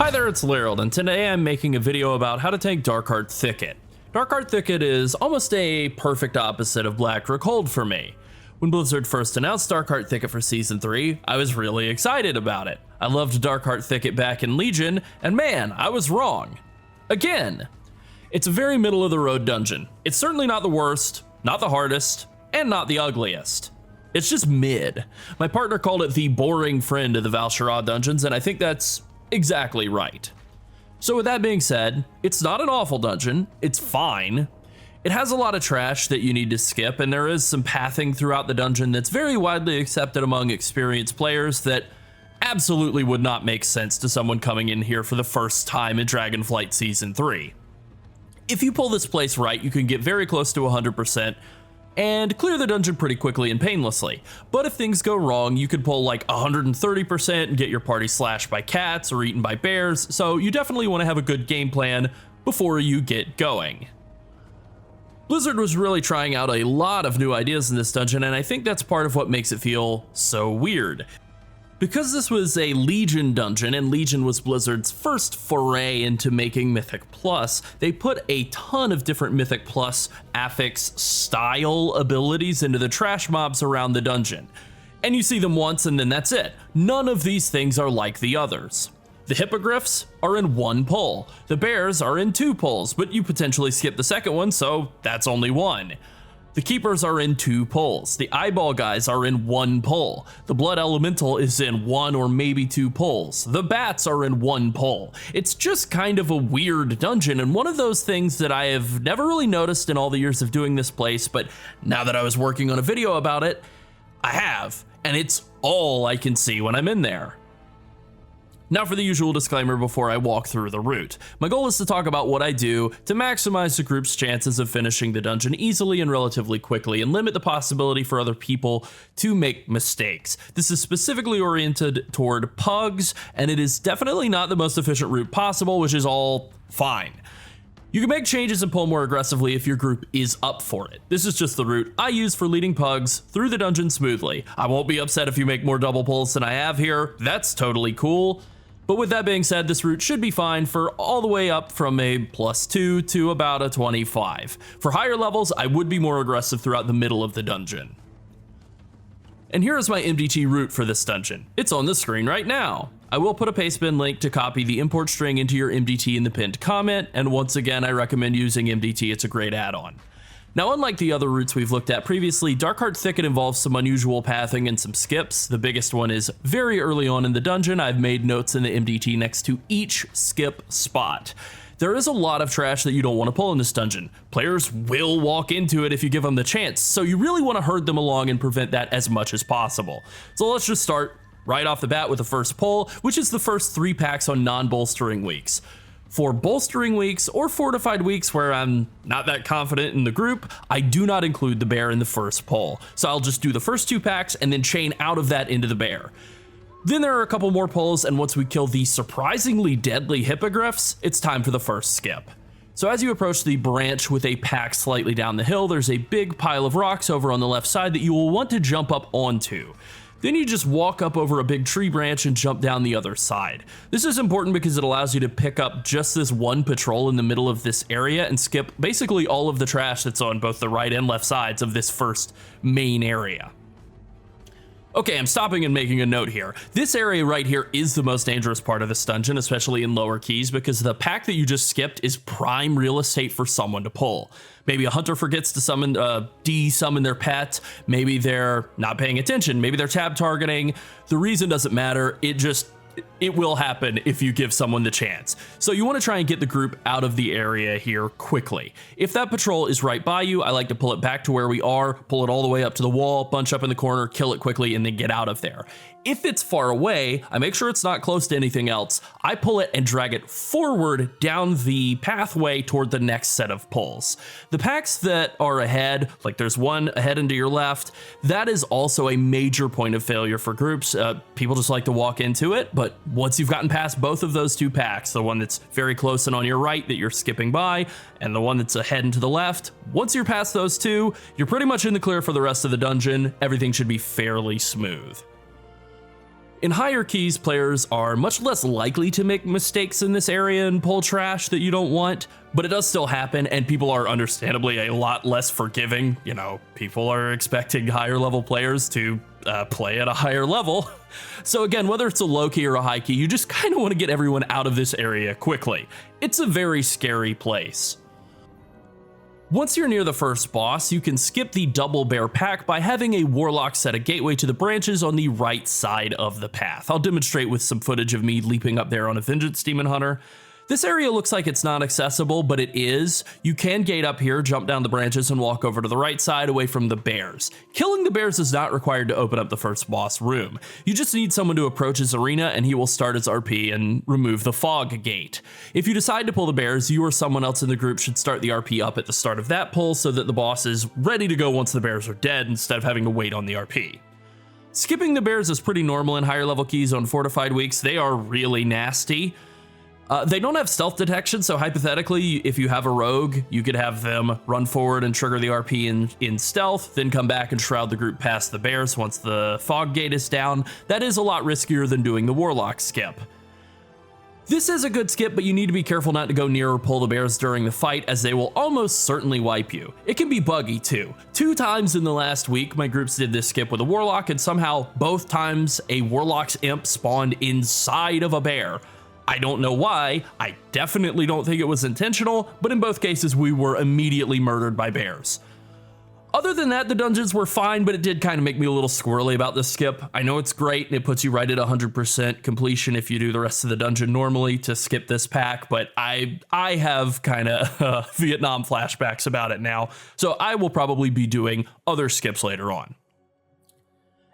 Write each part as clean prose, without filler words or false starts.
Hi there, it's Llarold, and today I'm making a video about how to tank Darkheart Thicket. Darkheart Thicket is almost a perfect opposite of Blackrook Hold for me. When Blizzard first announced Darkheart Thicket for Season 3, I was really excited about it. I loved Darkheart Thicket back in Legion, and man, I was wrong. Again. It's a very middle of the road dungeon. It's certainly not the worst, not the hardest, and not the ugliest. It's just mid. My partner called it the boring friend of the val'sharah dungeons, and I think that's exactly right. So with that being said, it's not an awful dungeon, it's fine. It has a lot of trash that you need to skip, and there is some pathing throughout the dungeon that's very widely accepted among experienced players that absolutely would not make sense to someone coming in here for the first time in Dragonflight Season 3. If you pull this place right, you can get very close to 100%, and clear the dungeon pretty quickly and painlessly. But if things go wrong, you could pull like 130% and get your party slashed by cats or eaten by bears, so you definitely want to have a good game plan before you get going. Blizzard was really trying out a lot of new ideas in this dungeon, and I think that's part of what makes it feel so weird. Because this was a Legion dungeon, and Legion was Blizzard's first foray into making Mythic Plus, they put a ton of different Mythic Plus affix style abilities into the trash mobs around the dungeon. And you see them once and then that's it. None of these things are like the others. The hippogriffs are in one pull. The bears are in 2 pulls, but you potentially skip the second one, so that's only 1. The keepers are in 2 pulls. The eyeball guys are in 1 pull. The blood elemental is in 1 or maybe 2 pulls. The bats are in 1 pull. It's just kind of a weird dungeon, and one of those things that I have never really noticed in all the years of doing this place, but now that I was working on a video about it, I have, and it's all I can see when I'm in there. Now for the usual disclaimer before I walk through the route. My goal is to talk about what I do to maximize the group's chances of finishing the dungeon easily and relatively quickly and limit the possibility for other people to make mistakes. This is specifically oriented toward pugs, and it is definitely not the most efficient route possible, which is all fine. You can make changes and pull more aggressively if your group is up for it. This is just the route I use for leading pugs through the dungeon smoothly. I won't be upset if you make more double pulls than I have here, that's totally cool. But with that being said, this route should be fine for all the way up from a +2 to about a 25. For higher levels, I would be more aggressive throughout the middle of the dungeon. And here is my MDT route for this dungeon. It's on the screen right now. I will put a pastebin link to copy the import string into your MDT in the pinned comment, and once again, I recommend using MDT, it's a great add-on. Now, unlike the other routes we've looked at previously, Darkheart Thicket involves some unusual pathing and some skips. The biggest one is very early on in the dungeon. I've made notes in the MDT next to each skip spot. There is a lot of trash that you don't want to pull in this dungeon. Players will walk into it if you give them the chance, so you really want to herd them along and prevent that as much as possible. So let's just start right off the bat with the first pull, which is the first 3 packs on non-bolstering weeks. For bolstering weeks or fortified weeks where I'm not that confident in the group, I do not include the bear in the first pull. So I'll just do the first 2 packs and then chain out of that into the bear. Then there are a couple more pulls, and once we kill the surprisingly deadly hippogriffs, it's time for the first skip. So as you approach the branch with a pack slightly down the hill, there's a big pile of rocks over on the left side that you will want to jump up onto. Then you just walk up over a big tree branch and jump down the other side. This is important because it allows you to pick up just this one patrol in the middle of this area and skip basically all of the trash that's on both the right and left sides of this first main area. Okay, I'm stopping and making a note here. This area right here is the most dangerous part of this dungeon, especially in lower keys, because the pack that you just skipped is prime real estate for someone to pull. Maybe a hunter forgets to de-summon their pet, maybe they're not paying attention, maybe they're tab targeting. The reason doesn't matter, it will happen if you give someone the chance. So you want to try and get the group out of the area here quickly. If that patrol is right by you, I like to pull it back to where we are, pull it all the way up to the wall, bunch up in the corner, kill it quickly, and then get out of there. If it's far away, I make sure it's not close to anything else. I pull it and drag it forward down the pathway toward the next set of pulls. The packs that are ahead, like there's one ahead and to your left, that is also a major point of failure for groups. People just like to walk into it, but once you've gotten past both of those 2 packs, the one that's very close and on your right that you're skipping by, and the one that's ahead and to the left, once you're past those 2, you're pretty much in the clear for the rest of the dungeon. Everything should be fairly smooth. In higher keys, players are much less likely to make mistakes in this area and pull trash that you don't want, but it does still happen, and people are understandably a lot less forgiving. You know, people are expecting higher level players to play at a higher level. So again, whether it's a low key or a high key, you just kind of want to get everyone out of this area quickly. It's a very scary place. Once you're near the first boss, you can skip the double bear pack by having a warlock set a gateway to the branches on the right side of the path. I'll demonstrate with some footage of me leaping up there on a Vengeance Demon Hunter. This area looks like it's not accessible, but it is. You can gate up here, jump down the branches, and walk over to the right side away from the bears. Killing the bears is not required to open up the first boss room. You just need someone to approach his arena, and he will start his RP and remove the fog gate. If you decide to pull the bears, you or someone else in the group should start the RP up at the start of that pull so that the boss is ready to go once the bears are dead instead of having to wait on the RP. Skipping the bears is pretty normal in higher level keys on fortified weeks. They are really nasty. They don't have stealth detection, so hypothetically, if you have a rogue, you could have them run forward and trigger the RP in stealth, then come back and shroud the group past the bears once the fog gate is down. That is a lot riskier than doing the warlock skip. This is a good skip, but you need to be careful not to go near or pull the bears during the fight, as they will almost certainly wipe you. It can be buggy too. 2 times in the last week, my groups did this skip with a warlock, and somehow both times a warlock's imp spawned inside of a bear. I don't know why. I definitely don't think it was intentional, but in both cases we were immediately murdered by bears. Other than that, the dungeons were fine, but it did kind of make me a little squirrely about this skip. I know it's great and it puts you right at 100% completion if you do the rest of the dungeon normally to skip this pack, but I have kind of Vietnam flashbacks about it now, so I will probably be doing other skips later on.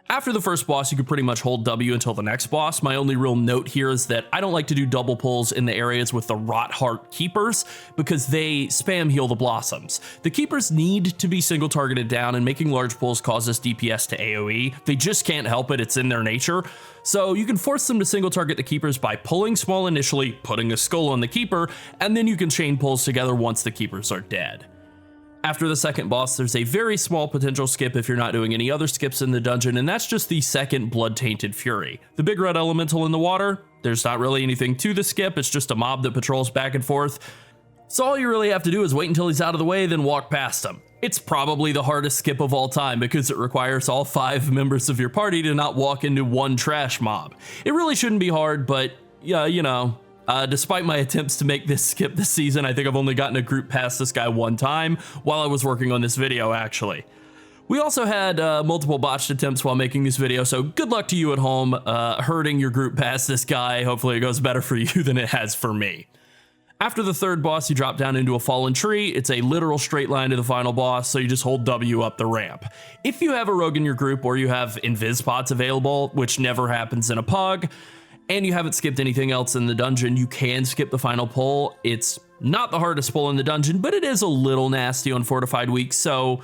After the first boss, you can pretty much hold W until the next boss. My only real note here is that I don't like to do double pulls in the areas with the Rot-Heart Keepers because they spam heal the Blossoms. The Keepers need to be single targeted down, and making large pulls causes DPS to AoE. They just can't help it, it's in their nature. So you can force them to single target the Keepers by pulling small initially, putting a skull on the Keeper, and then you can chain pulls together once the Keepers are dead. After the second boss, there's a very small potential skip if you're not doing any other skips in the dungeon, and that's just the second Blood-Tainted Fury. The big red elemental in the water, there's not really anything to the skip, it's just a mob that patrols back and forth. So all you really have to do is wait until he's out of the way, then walk past him. It's probably the hardest skip of all time because it requires all 5 members of your party to not walk into one trash mob. It really shouldn't be hard, but yeah, you know. Despite my attempts to make this skip this season, I think I've only gotten a group past this guy one time while I was working on this video, actually. We also had multiple botched attempts while making this video, so good luck to you at home herding your group past this guy. Hopefully it goes better for you than it has for me. After the third boss, you drop down into a fallen tree. It's a literal straight line to the final boss, so you just hold W up the ramp. If you have a rogue in your group or you have invis pots available, which never happens in a pug, and you haven't skipped anything else in the dungeon, you can skip the final pull. It's not the hardest pull in the dungeon, but it is a little nasty on fortified weeks, so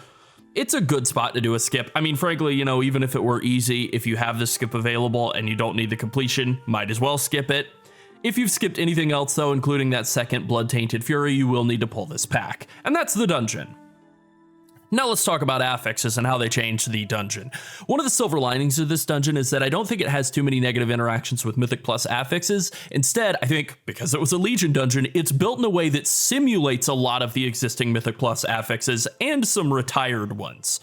it's a good spot to do a skip. I mean, frankly, you know, even if it were easy, if you have this skip available and you don't need the completion, might as well skip it. If you've skipped anything else though, including that second Blood-Tainted Fury, you will need to pull this pack. And that's the dungeon. Now let's talk about affixes and how they change the dungeon. One of the silver linings of this dungeon is that I don't think it has too many negative interactions with Mythic Plus affixes. Instead, I think, because it was a Legion dungeon, it's built in a way that simulates a lot of the existing Mythic Plus affixes and some retired ones.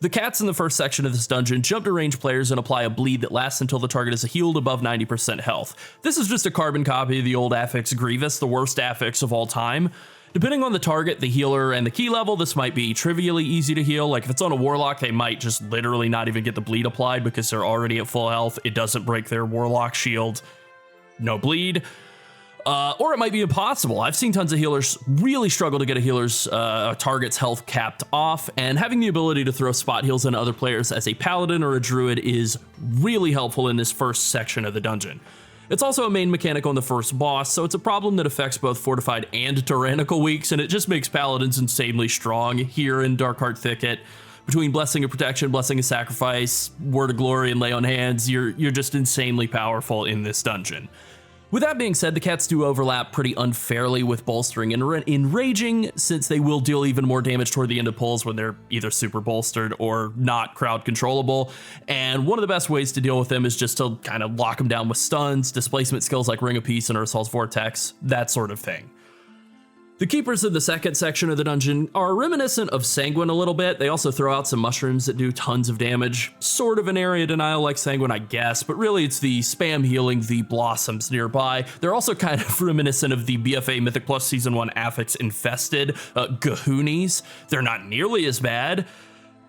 The cats in the first section of this dungeon jump to range players and apply a bleed that lasts until the target is healed above 90% health. This is just a carbon copy of the old affix Grievous, the worst affix of all time. Depending on the target, the healer, and the key level, this might be trivially easy to heal. Like if it's on a warlock, they might just literally not even get the bleed applied because they're already at full health. It doesn't break their warlock shield. No bleed. Or it might be impossible. I've seen tons of healers really struggle to get a healer's target's health capped off, and having the ability to throw spot heals into other players as a paladin or a druid is really helpful in this first section of the dungeon. It's also a main mechanic on the first boss, so it's a problem that affects both fortified and tyrannical weeks, and it just makes paladins insanely strong here in Darkheart Thicket. Between Blessing of Protection, Blessing of Sacrifice, Word of Glory, and Lay on Hands, you're just insanely powerful in this dungeon. With that being said, the cats do overlap pretty unfairly with bolstering and enraging, since they will deal even more damage toward the end of pulls when they're either super bolstered or not crowd controllable. And one of the best ways to deal with them is just to kind of lock them down with stuns, displacement skills like Ring of Peace and Ursol's Vortex, that sort of thing. The keepers in the second section of the dungeon are reminiscent of Sanguine a little bit. They also throw out some mushrooms that do tons of damage. Sort of an area denial like Sanguine, I guess, but really it's the spam healing the blossoms nearby. They're also kind of reminiscent of the BFA Mythic Plus Season 1 Affix infested Gahoonies. They're not nearly as bad,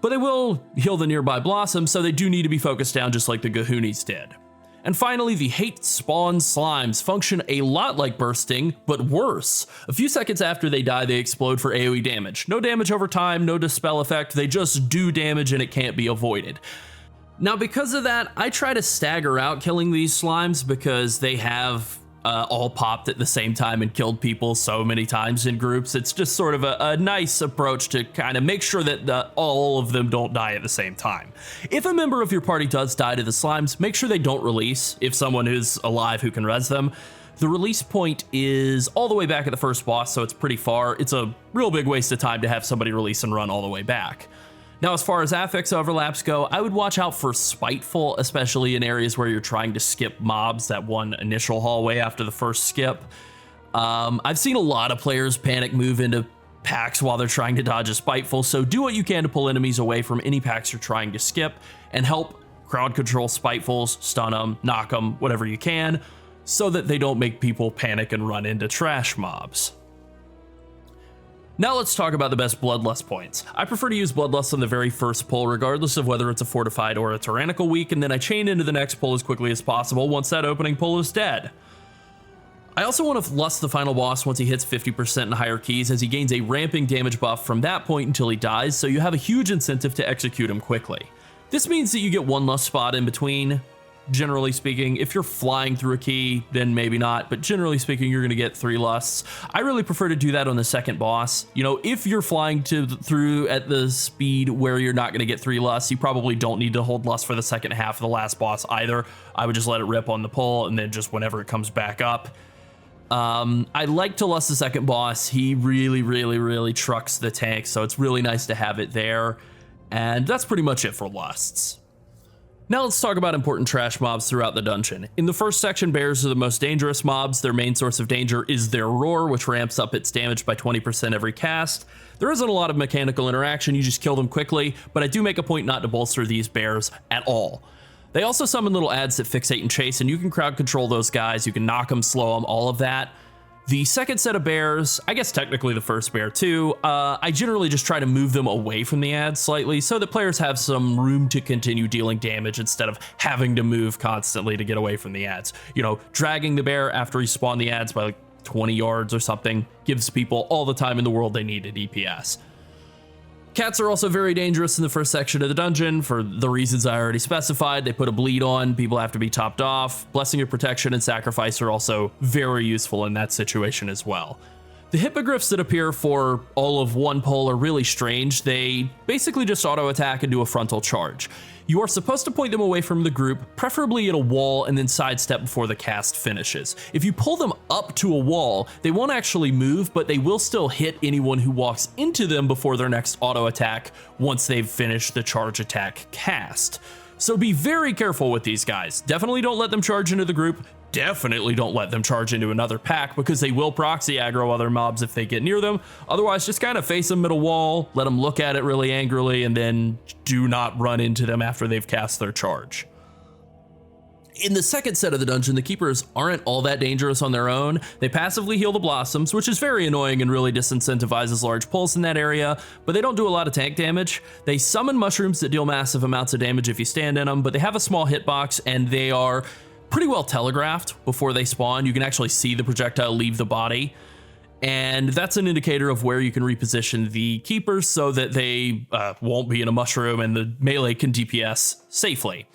but they will heal the nearby blossoms, so they do need to be focused down just like the Gahoonies did. And finally, the hate spawn slimes function a lot like bursting, but worse. A few seconds after they die, they explode for AoE damage. No damage over time, no dispel effect, they just do damage and it can't be avoided. Now, because of that, I try to stagger out killing these slimes because they have all popped at the same time and killed people so many times in groups. It's just sort of a nice approach to kind of make sure that all of them don't die at the same time. If a member of your party does die to the slimes, make sure they don't release if someone is alive who can res them. The release point is all the way back at the first boss, so it's pretty far. It's a real big waste of time to have somebody release and run all the way back. Now, as far as affix overlaps go, I would watch out for Spiteful, especially in areas where you're trying to skip mobs, that one initial hallway after the first skip. I've seen a lot of players panic move into packs while they're trying to dodge a Spiteful, so do what you can to pull enemies away from any packs you're trying to skip, and help crowd control Spitefuls, stun them, knock them, whatever you can, so that they don't make people panic and run into trash mobs. Now let's talk about the best Bloodlust points. I prefer to use Bloodlust on the very first pull, regardless of whether it's a fortified or a tyrannical week, and then I chain into the next pull as quickly as possible once that opening pull is dead. I also want to lust the final boss once he hits 50% and higher keys, as he gains a ramping damage buff from that point until he dies, so you have a huge incentive to execute him quickly. This means that you get one lust spot in between. Generally speaking, if you're flying through a key, then maybe not, but generally speaking, you're going to get 3 lusts. I really prefer to do that on the second boss. You know, if you're flying through at the speed where you're not going to get 3 lusts, you probably don't need to hold lust for the second half of the last boss either. I would just let it rip on the pull, and then just whenever it comes back up. I like to lust the second boss. He really trucks the tank, so it's really nice to have it there. And that's pretty much it for lusts. Now let's talk about important trash mobs throughout the dungeon. In the first section, bears are the most dangerous mobs. Their main source of danger is their roar, which ramps up its damage by 20% every cast. There isn't a lot of mechanical interaction, you just kill them quickly, but I do make a point not to bolster these bears at all. They also summon little ads that fixate and chase, and you can crowd control those guys, you can knock them, slow them, all of that. The second set of bears, I guess technically the first bear too, I generally just try to move them away from the ads slightly so that players have some room to continue dealing damage instead of having to move constantly to get away from the ads. You know, dragging the bear after he spawned the ads by like 20 yards or something gives people all the time in the world they need at DPS. Cats are also very dangerous in the first section of the dungeon for the reasons I already specified. They put a bleed on, people have to be topped off. Blessing of Protection and Sacrifice are also very useful in that situation as well. The hippogriffs that appear for all of one pull are really strange. They basically just auto attack and do a frontal charge. You are supposed to point them away from the group, preferably at a wall, and then sidestep before the cast finishes. If you pull them up to a wall, they won't actually move, but they will still hit anyone who walks into them before their next auto attack once they've finished the charge attack cast. So be very careful with these guys. Definitely don't let them charge into the group. Definitely don't let them charge into another pack, because they will proxy aggro other mobs if they get near them. Otherwise, just kind of face them at a wall, let them look at it really angrily, and then do not run into them after they've cast their charge. In the second set of the dungeon, the keepers aren't all that dangerous on their own. They passively heal the blossoms, which is very annoying and really disincentivizes large pulls in that area, but they don't do a lot of tank damage. They summon mushrooms that deal massive amounts of damage if you stand in them, but they have a small hitbox, and they are pretty well telegraphed before they spawn. You can actually see the projectile leave the body, and that's an indicator of where you can reposition the keepers so that they won't be in a mushroom and the melee can DPS safely.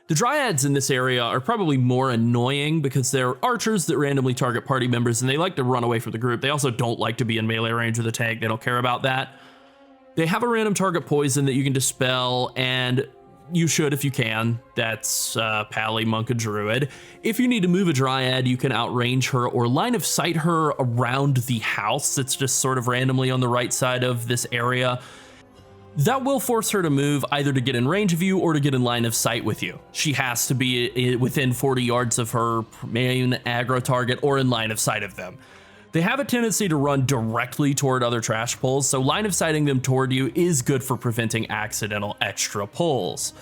The dryads in this area are probably more annoying because they're archers that randomly target party members, and they like to run away from the group. They also don't like to be in melee range of the tank. They don't care about that. They have a random target poison that you can dispel, and you should if you can. That's Pally, Monk, and Druid. If you need to move a Dryad, you can outrange her or line of sight her around the house that's just sort of randomly on the right side of this area. That will force her to move either to get in range of you or to get in line of sight with you. She has to be within 40 yards of her main aggro target or in line of sight of them. They have a tendency to run directly toward other trash pulls, so line of sighting them toward you is good for preventing accidental extra pulls.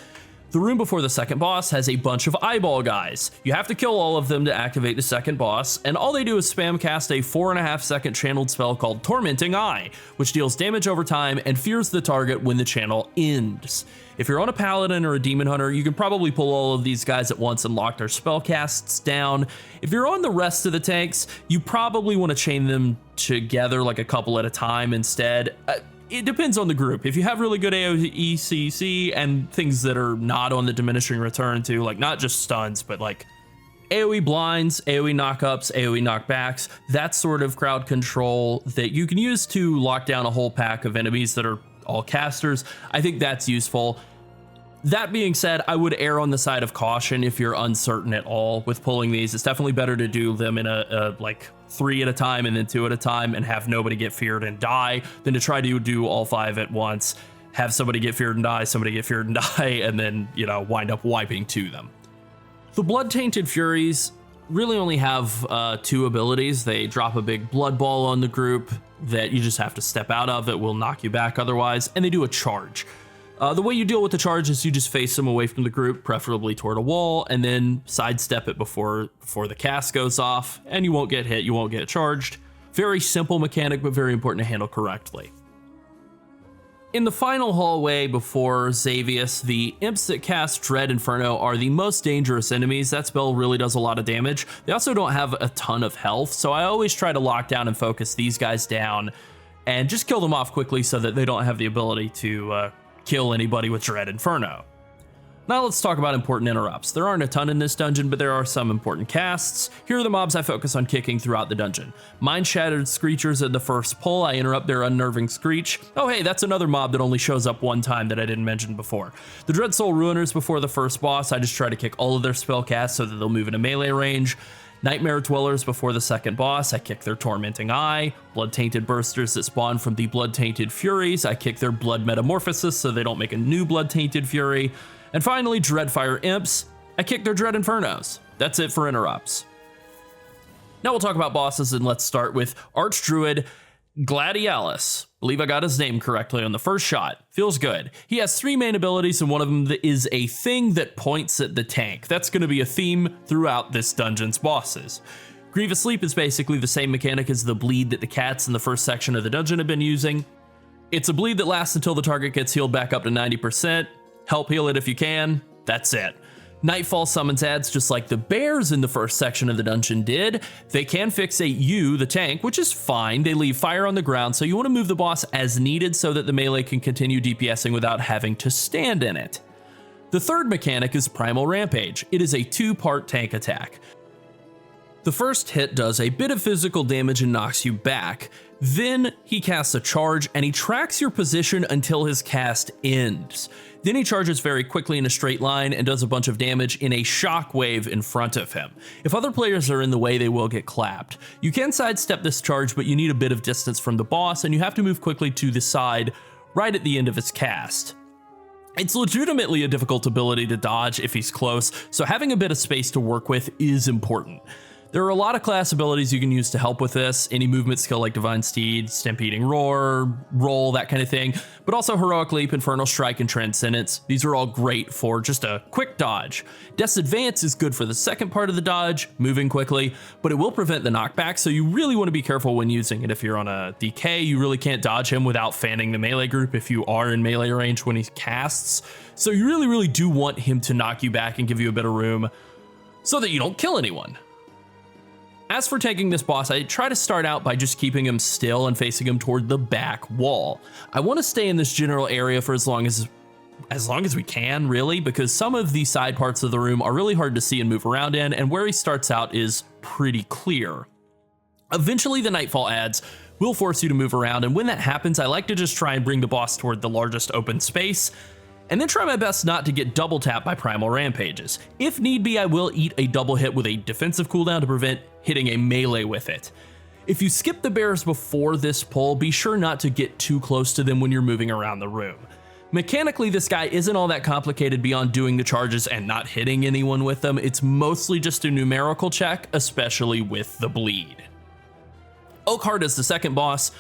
The room before the second boss has a bunch of eyeball guys. You have to kill all of them to activate the second boss, and all they do is spam cast a 4.5 second channeled spell called Tormenting Eye, which deals damage over time and fears the target when the channel ends. If you're on a paladin or a demon hunter, you can probably pull all of these guys at once and lock their spell casts down. If you're on the rest of the tanks, you probably want to chain them together like a couple at a time instead. It depends on the group. If you have really good AoE and things that are not on the diminishing return too, like not just stuns, but like AoE blinds, AoE knockups, AoE knockbacks, that sort of crowd control that you can use to lock down a whole pack of enemies that are all casters, I think that's useful. That being said, I would err on the side of caution if you're uncertain at all with pulling these. It's definitely better to do them in a like 3 at a time and then 2 at a time and have nobody get feared and die than to try to do all 5 at once, have somebody get feared and die, somebody get feared and die, and then, you know, wind up wiping to them. The Blood-Tainted Furies really only have 2 abilities. They drop a big blood ball on the group that you just have to step out of. It will knock you back otherwise, and they do a charge. The way you deal with the charge is you just face them away from the group, preferably toward a wall, and then sidestep it before the cast goes off, and you won't get hit, you won't get charged. Very simple mechanic, but very important to handle correctly. In the final hallway before Xavius, the imps that cast Dread Inferno are the most dangerous enemies. That spell really does a lot of damage. They also don't have a ton of health, so I always try to lock down and focus these guys down and just kill them off quickly so that they don't have the ability to kill anybody with Dread Inferno. Now let's talk about important interrupts. There aren't a ton in this dungeon, but there are some important casts. Here are the mobs I focus on kicking throughout the dungeon. Mind Shattered Screechers in the first pull, I interrupt their unnerving screech. Oh hey, that's another mob that only shows up one time that I didn't mention before. The Dread Soul Ruiners before the first boss, I just try to kick all of their spell casts so that they'll move into melee range. Nightmare Dwellers before the second boss, I kick their Tormenting Eye. Blood-Tainted Bursters that spawn from the Blood-Tainted Furies, I kick their Blood Metamorphosis so they don't make a new Blood-Tainted Fury. And finally, Dreadfire Imps, I kick their Dread Infernos. That's it for interrupts. Now we'll talk about bosses, and let's start with Archdruid Glaidalis. Believe I got his name correctly on the first shot. Feels good. He has 3 main abilities, and one of them is a thing that points at the tank. That's going to be a theme throughout this dungeon's bosses. Grievous Sleep is basically the same mechanic as the bleed that the cats in the first section of the dungeon have been using. It's a bleed that lasts until the target gets healed back up to 90%. Help heal it if you can. That's it. Nightfall summons adds just like the bears in the first section of the dungeon did. They can fixate you, the tank, which is fine. They leave fire on the ground, so you want to move the boss as needed so that the melee can continue DPSing without having to stand in it. The third mechanic is Primal Rampage. It is a 2-part tank attack. The first hit does a bit of physical damage and knocks you back. Then he casts a charge and he tracks your position until his cast ends. Then he charges very quickly in a straight line and does a bunch of damage in a shockwave in front of him. If other players are in the way, they will get clapped. You can sidestep this charge, but you need a bit of distance from the boss and you have to move quickly to the side right at the end of his cast. It's legitimately a difficult ability to dodge if he's close, so having a bit of space to work with is important. There are a lot of class abilities you can use to help with this, any movement skill like Divine Steed, Stampeding Roar, Roll, that kind of thing, but also Heroic Leap, Infernal Strike, and Transcendence. These are all great for just a quick dodge. Death's Advance is good for the second part of the dodge, moving quickly, but it will prevent the knockback, so you really want to be careful when using it. If you're on a DK, you really can't dodge him without fanning the melee group if you are in melee range when he casts, so you really do want him to knock you back and give you a bit of room so that you don't kill anyone. As for taking this boss, I try to start out by just keeping him still and facing him toward the back wall. I want to stay in this general area for as long as we can, really, because some of the side parts of the room are really hard to see and move around in, and where he starts out is pretty clear. Eventually, the Nightfall adds will force you to move around, and when that happens, I like to just try and bring the boss toward the largest open space. and then try my best not to get double tapped by primal rampages. If need be, I will eat a double hit with a defensive cooldown to prevent hitting a melee with it. If you skip the bears before this pull, be sure not to get too close to them when you're moving around the room. Mechanically, this guy isn't all that complicated beyond doing the charges and not hitting anyone with them. It's mostly just a numerical check, especially with the bleed. Oakheart is the second boss,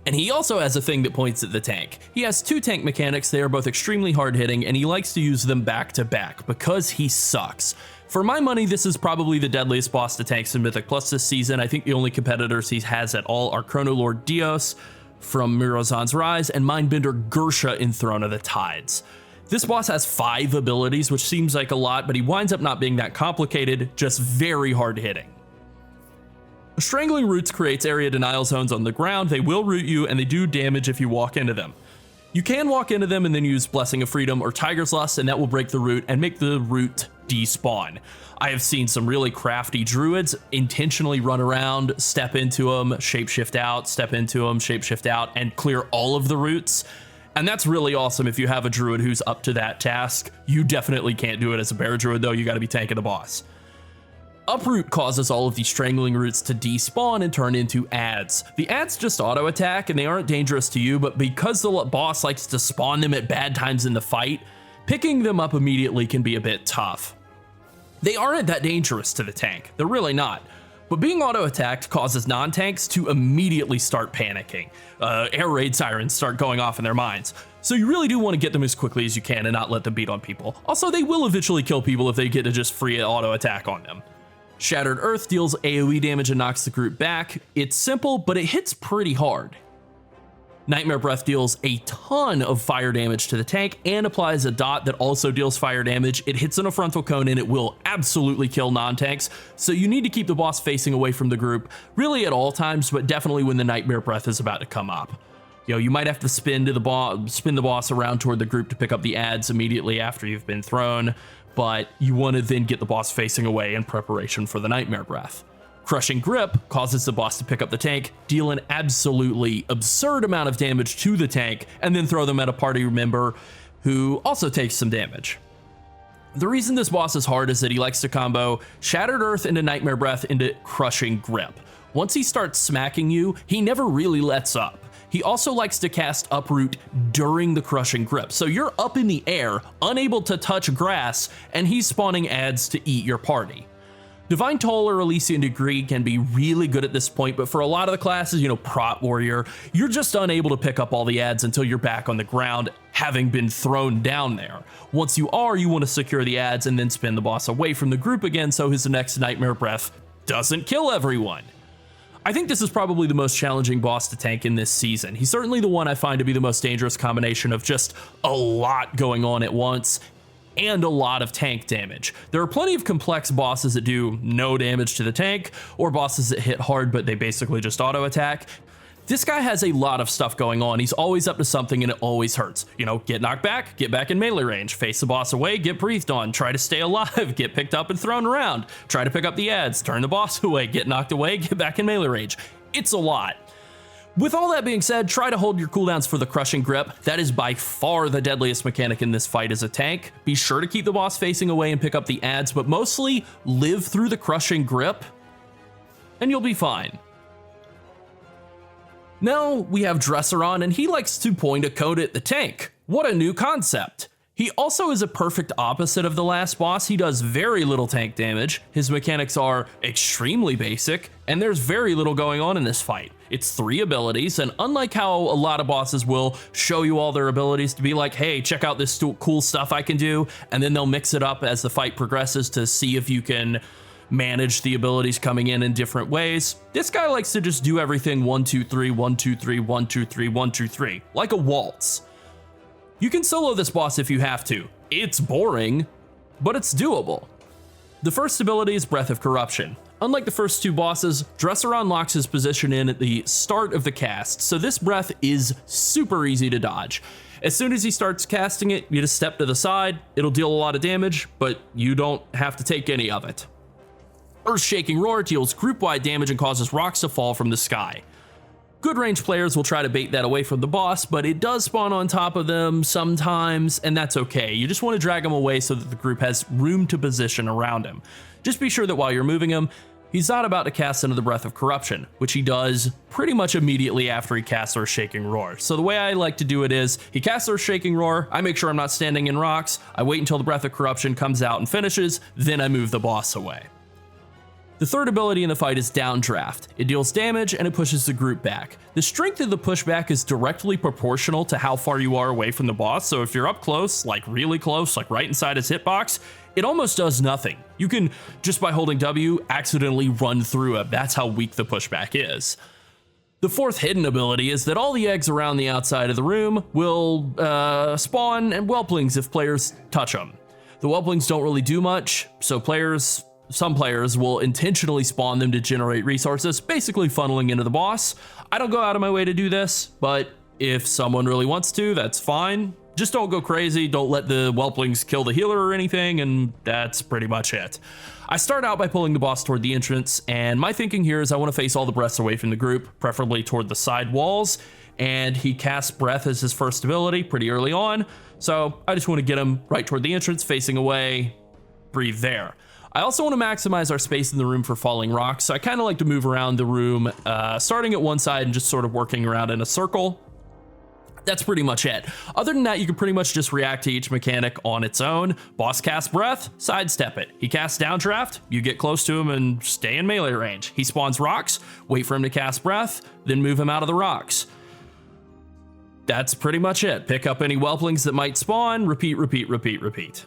and he also has a thing that points at the tank. He has two tank mechanics. They are both extremely hard hitting, and he likes to use them back to back because he sucks. For my money, this is probably the deadliest boss to tanks in Mythic Plus this season. I think the only competitors he has at all are Chronolord Dios from Murozond's Rise and Mindbender Gersha in Throne of the Tides. This boss has 5 abilities, which seems like a lot, but he winds up not being that complicated, just very hard hitting. Strangling Roots creates area denial zones on the ground. They will root you, and they do damage if you walk into them. You can walk into them and then use Blessing of Freedom or Tiger's Lust, and that will break the root and make the root despawn. I have seen some really crafty druids intentionally run around, step into them, shapeshift out, step into them, shapeshift out, and clear all of the roots. And that's really awesome if you have a druid who's up to that task. You definitely can't do it as a bear druid though, you gotta be tanking the boss. Uproot causes all of these strangling roots to despawn and turn into adds. The adds just auto attack and they aren't dangerous to you, but because the boss likes to spawn them at bad times in the fight, picking them up immediately can be a bit tough. They aren't that dangerous to the tank, they're really not. But being auto-attacked causes non-tanks to immediately start panicking. Air raid sirens start going off in their minds. So you really do want to get them as quickly as you can and not let them beat on people. Also, they will eventually kill people if they get to just free auto-attack on them. Shattered Earth deals AoE damage and knocks the group back. It's simple, but it hits pretty hard. Nightmare Breath deals a ton of fire damage to the tank and applies a dot that also deals fire damage. It hits on a frontal cone and it will absolutely kill non-tanks, so you need to keep the boss facing away from the group, really at all times, but definitely when the Nightmare Breath is about to come up. You might have to spin the boss around toward the group to pick up the adds immediately after you've been thrown, but you want to then get the boss facing away in preparation for the Nightmare Breath. Crushing Grip causes the boss to pick up the tank, deal an absolutely absurd amount of damage to the tank, and then throw them at a party member who also takes some damage. The reason this boss is hard is that he likes to combo Shattered Earth into Nightmare Breath into Crushing Grip. Once he starts smacking you, he never really lets up. He also likes to cast Uproot during the Crushing Grip, so you're up in the air, unable to touch grass, and he's spawning adds to eat your party. Divine Toll or Elysian Degree can be really good at this point, but for a lot of the classes, Prot Warrior, you're just unable to pick up all the adds until you're back on the ground, having been thrown down there. Once you are, you want to secure the adds and then spin the boss away from the group again so his next Nightmare Breath doesn't kill everyone. I think this is probably the most challenging boss to tank in this season. He's certainly the one I find to be the most dangerous combination of just a lot going on at once and a lot of tank damage. There are plenty of complex bosses that do no damage to the tank, or bosses that hit hard but they basically just auto attack. This guy has a lot of stuff going on. He's always up to something and it always hurts. Get knocked back, get back in melee range, face the boss away, get breathed on, try to stay alive, get picked up and thrown around, try to pick up the adds, turn the boss away, get knocked away, get back in melee range. It's a lot. With all that being said, try to hold your cooldowns for the Crushing Grip. That is by far the deadliest mechanic in this fight as a tank. Be sure to keep the boss facing away and pick up the adds, but mostly live through the Crushing Grip and you'll be fine. Now we have Dresaron, and he likes to point a cone at the tank. What a new concept. He also is a perfect opposite of the last boss. He does very little tank damage. His mechanics are extremely basic, and there's very little going on in this fight. It's 3 abilities, and unlike how a lot of bosses will show you all their abilities to be like, hey, check out this cool stuff I can do, and then they'll mix it up as the fight progresses to see if you can manage the abilities coming in different ways. This guy likes to just do everything 1, 2, 3, 1, 2, 3, 1, 2, 3, 1, 2, 3, like a waltz. You can solo this boss if you have to. It's boring, but it's doable. The first ability is Breath of Corruption. Unlike the first 2 bosses, Dresaron locks his position in at the start of the cast, so this breath is super easy to dodge. As soon as he starts casting it, you just step to the side, it'll deal a lot of damage, but you don't have to take any of it. Earth-Shaking Roar deals group-wide damage and causes rocks to fall from the sky. Good range players will try to bait that away from the boss, but it does spawn on top of them sometimes, and that's okay. You just want to drag him away so that the group has room to position around him. Just be sure that while you're moving him, he's not about to cast into the Breath of Corruption, which he does pretty much immediately after he casts Earth-Shaking Roar. So the way I like to do it is, he casts Earth-Shaking Roar, I make sure I'm not standing in rocks, I wait until the Breath of Corruption comes out and finishes, then I move the boss away. The third ability in the fight is Downdraft. It deals damage and it pushes the group back. The strength of the pushback is directly proportional to how far you are away from the boss, so if you're up close, like really close, like right inside his hitbox, it almost does nothing. You can, just by holding W, accidentally run through it. That's how weak the pushback is. The fourth hidden ability is that all the eggs around the outside of the room will spawn and whelplings if players touch them. The whelplings don't really do much, so some players will intentionally spawn them to generate resources, basically funneling into the boss. I don't go out of my way to do this, but if someone really wants to, that's fine. Just don't go crazy, don't let the whelplings kill the healer or anything, and that's pretty much it. I start out by pulling the boss toward the entrance, and my thinking here is I want to face all the breaths away from the group, preferably toward the side walls, and he casts Breath as his first ability pretty early on, so I just want to get him right toward the entrance, facing away, breathe there. I also want to maximize our space in the room for falling rocks, so I kind of like to move around the room, starting at one side and just sort of working around in a circle. That's pretty much it. Other than that, you can pretty much just react to each mechanic on its own. Boss casts Breath, sidestep it. He casts Downdraft, you get close to him and stay in melee range. He spawns rocks, wait for him to cast Breath, then move him out of the rocks. That's pretty much it. Pick up any whelplings that might spawn, repeat, repeat, repeat, repeat.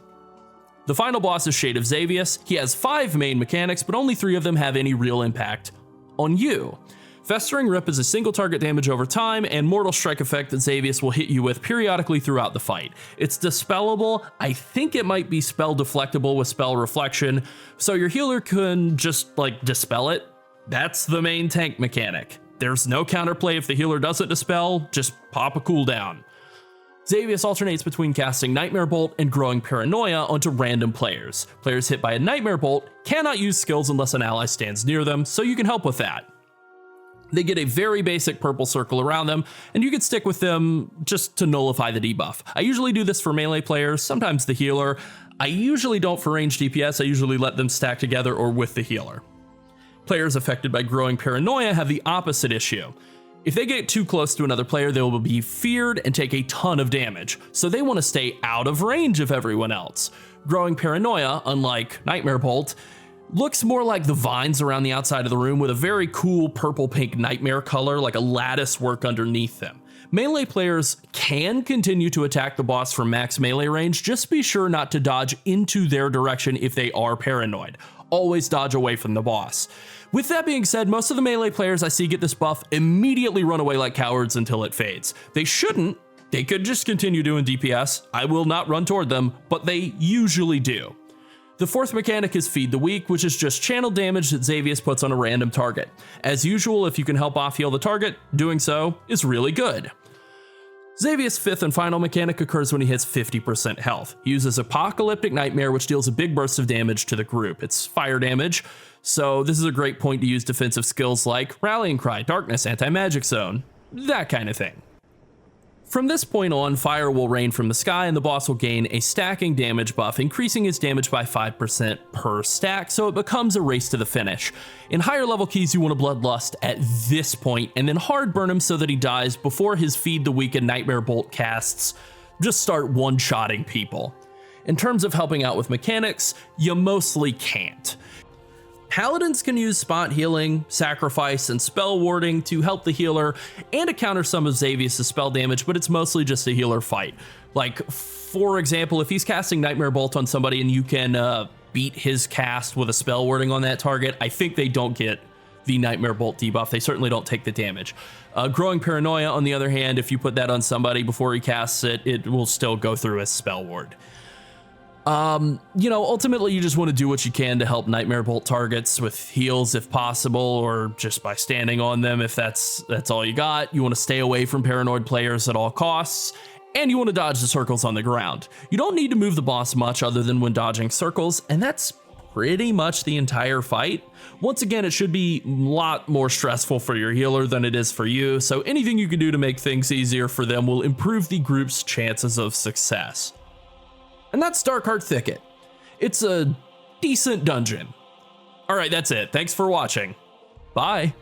The final boss is Shade of Xavius. He has 5 main mechanics, but only 3 of them have any real impact on you. Festering Rip is a single target damage over time and Mortal Strike effect that Xavius will hit you with periodically throughout the fight. It's dispellable. I think it might be spell deflectable with spell reflection, so your healer can just like dispel it. That's the main tank mechanic. There's no counterplay if the healer doesn't dispel, just pop a cooldown. Xavius alternates between casting Nightmare Bolt and Growing Paranoia onto random players. Players hit by a Nightmare Bolt cannot use skills unless an ally stands near them, so you can help with that. They get a very basic purple circle around them, and you can stick with them just to nullify the debuff. I usually do this for melee players, sometimes the healer. I usually don't for ranged DPS, I usually let them stack together or with the healer. Players affected by Growing Paranoia have the opposite issue. If they get too close to another player, they will be feared and take a ton of damage, so they want to stay out of range of everyone else. Growing Paranoia, unlike Nightmare Bolt, looks more like the vines around the outside of the room with a very cool purple-pink nightmare color, like a lattice work underneath them. Melee players can continue to attack the boss from max melee range, just be sure not to dodge into their direction if they are paranoid. Always dodge away from the boss. With that being said, most of the melee players I see get this buff immediately run away like cowards until it fades. They shouldn't. They could just continue doing DPS. I will not run toward them, but they usually do. The fourth mechanic is Feed the Weak, which is just channel damage that Xavius puts on a random target. As usual, if you can help off heal the target, doing so is really good. Xavius' fifth and final mechanic occurs when he hits 50% health. He uses Apocalyptic Nightmare, which deals a big burst of damage to the group. It's fire damage, so this is a great point to use defensive skills like Rallying Cry, Darkness, Anti-Magic Zone, that kind of thing. From this point on, fire will rain from the sky and the boss will gain a stacking damage buff, increasing his damage by 5% per stack, so it becomes a race to the finish. In higher level keys, you want to Bloodlust at this point and then hard burn him so that he dies before his Feed the Weak and Nightmare Bolt casts just start one-shotting people. In terms of helping out with mechanics, you mostly can't. Paladins can use spot healing, sacrifice, and spell warding to help the healer and to counter some of Xavius' spell damage, but it's mostly just a healer fight. Like, for example, if he's casting Nightmare Bolt on somebody and you can beat his cast with a spell warding on that target, I think they don't get the Nightmare Bolt debuff. They certainly don't take the damage. Growing Paranoia, on the other hand, if you put that on somebody before he casts it, it will still go through as spell ward. Ultimately you just want to do what you can to help Nightmare Bolt targets with heals if possible, or just by standing on them if that's all you got. You want to stay away from paranoid players at all costs, and you want to dodge the circles on the ground. You don't need to move the boss much other than when dodging circles, and that's pretty much the entire fight. Once again, it should be a lot more stressful for your healer than it is for you, so anything you can do to make things easier for them will improve the group's chances of success. And that's Darkheart Thicket. It's a decent dungeon. Alright, that's it. Thanks for watching. Bye.